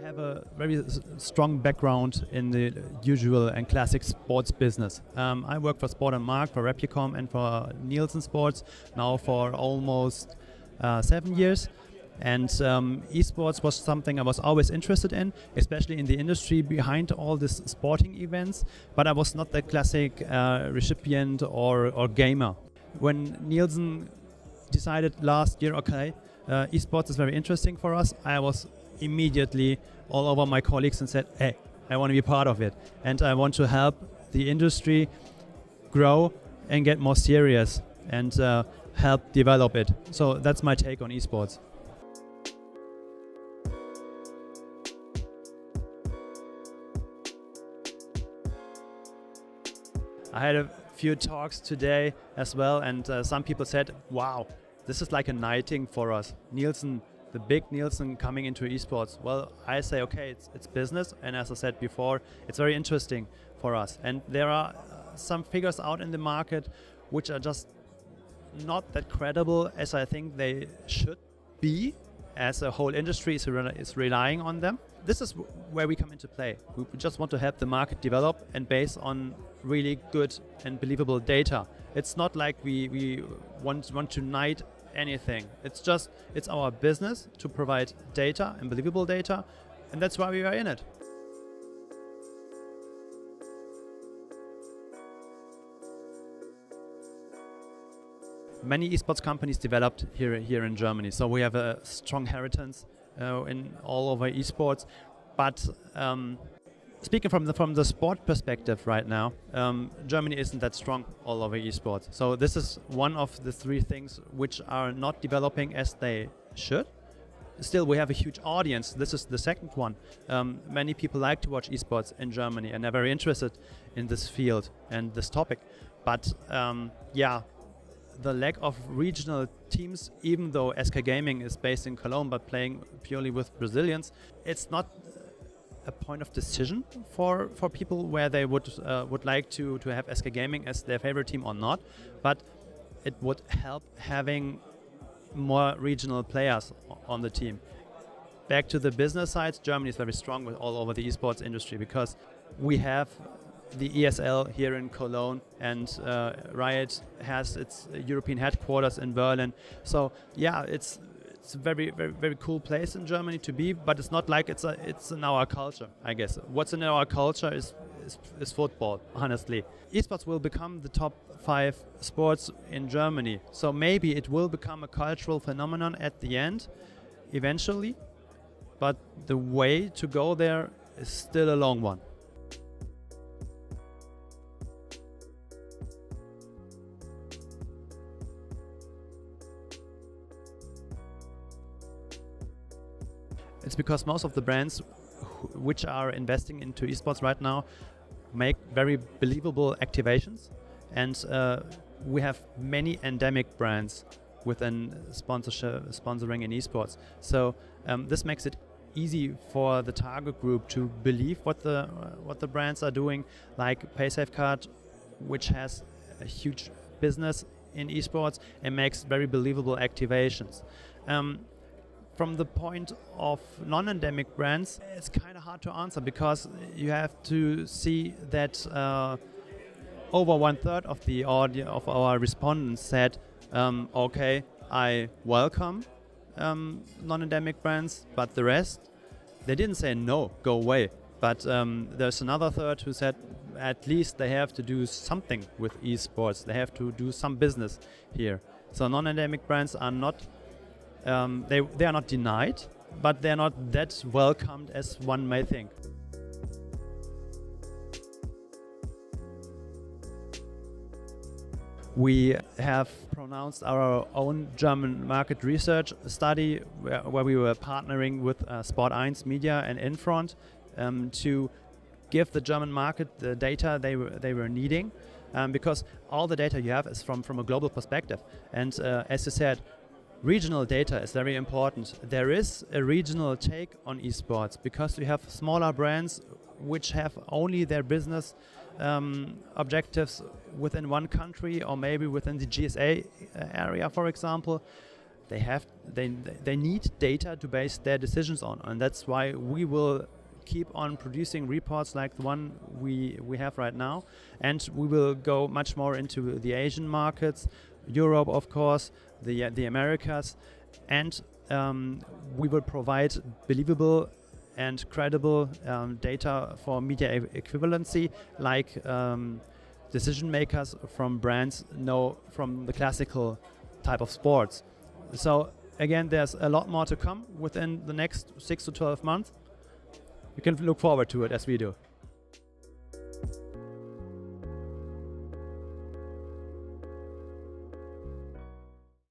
have a very strong background in the usual and classic sports business. I work for Sport and Mark, for Replicom and for Nielsen Sports now for almost 7 years. And esports was something I was always interested in, especially in the industry behind all these sporting events. But I was not the classic recipient or gamer. When Nielsen decided last year, okay, esports is very interesting for us, I was immediately all over my colleagues and said, hey, I want to be part of it. And I want to help the industry grow and get more serious and help develop it. So that's my take on esports. I had a few talks today as well, and some people said, wow, this is like a knighting for us. Nielsen, the big Nielsen coming into esports. Well, I say, okay, it's business, and as I said before, it's very interesting for us. And there are some figures out in the market which are just not that credible as I think they should be, as a whole industry is relying on them. This is where we come into play. We just want to help the market develop and based on really good and believable data. It's not like we want to knight anything. It's our business to provide data and believable data, and that's why we are in it. Many esports companies developed here in Germany, so we have a strong heritage in all over esports. But speaking from the sport perspective right now, Germany isn't that strong all over esports. So this is one of the 3 things which are not developing as they should. Still, we have a huge audience. This is the second one. Many people like to watch esports in Germany and are very interested in this field and this topic. But yeah, the lack of regional teams, even though SK Gaming is based in Cologne but playing purely with Brazilians, it's not a point of decision for people where they would like to have SK Gaming as their favorite team or not, but it would help having more regional players on the team. Back to the business side, Germany is very strong with all over the esports industry because we have the ESL here in Cologne, and Riot has its European headquarters in Berlin. So yeah, it's a very, very, very cool place in Germany to be, but it's not like it's in our culture, I guess. What's in our culture is football, honestly. Esports will become the top 5 sports in Germany. So maybe it will become a cultural phenomenon at the end, eventually, but the way to go there is still a long one. It's because most of the brands which are investing into esports right now make very believable activations, and we have many endemic brands within sponsoring in esports. So this makes it easy for the target group to believe what the brands are doing, like PaySafeCard, which has a huge business in esports and makes very believable activations. From the point of non-endemic brands, it's kind of hard to answer because you have to see that over 1/3 of the audience of our respondents said, okay, I welcome non-endemic brands, but the rest, they didn't say no, go away. But there's another 1/3 who said at least they have to do something with esports. They have to do some business here. So non-endemic brands are not they are not denied, but they're not that welcomed as one may think. We have pronounced our own German market research study where we were partnering with Sport1 Media and Infront to give the German market the data they were needing, because all the data you have is from a global perspective. And as you said, regional data is very important. There is a regional take on esports because we have smaller brands which have only their business objectives within one country or maybe within the GSA area, for example. they need data to base their decisions on, and that's why we will keep on producing reports like the one we have right now, and we will go much more into the Asian markets, Europe of course, the Americas, and we will provide believable and credible data for media equivalency, like decision makers from brands know from the classical type of sports. So again, there's a lot more to come within the next 6 to 12 months. You can look forward to it as we do.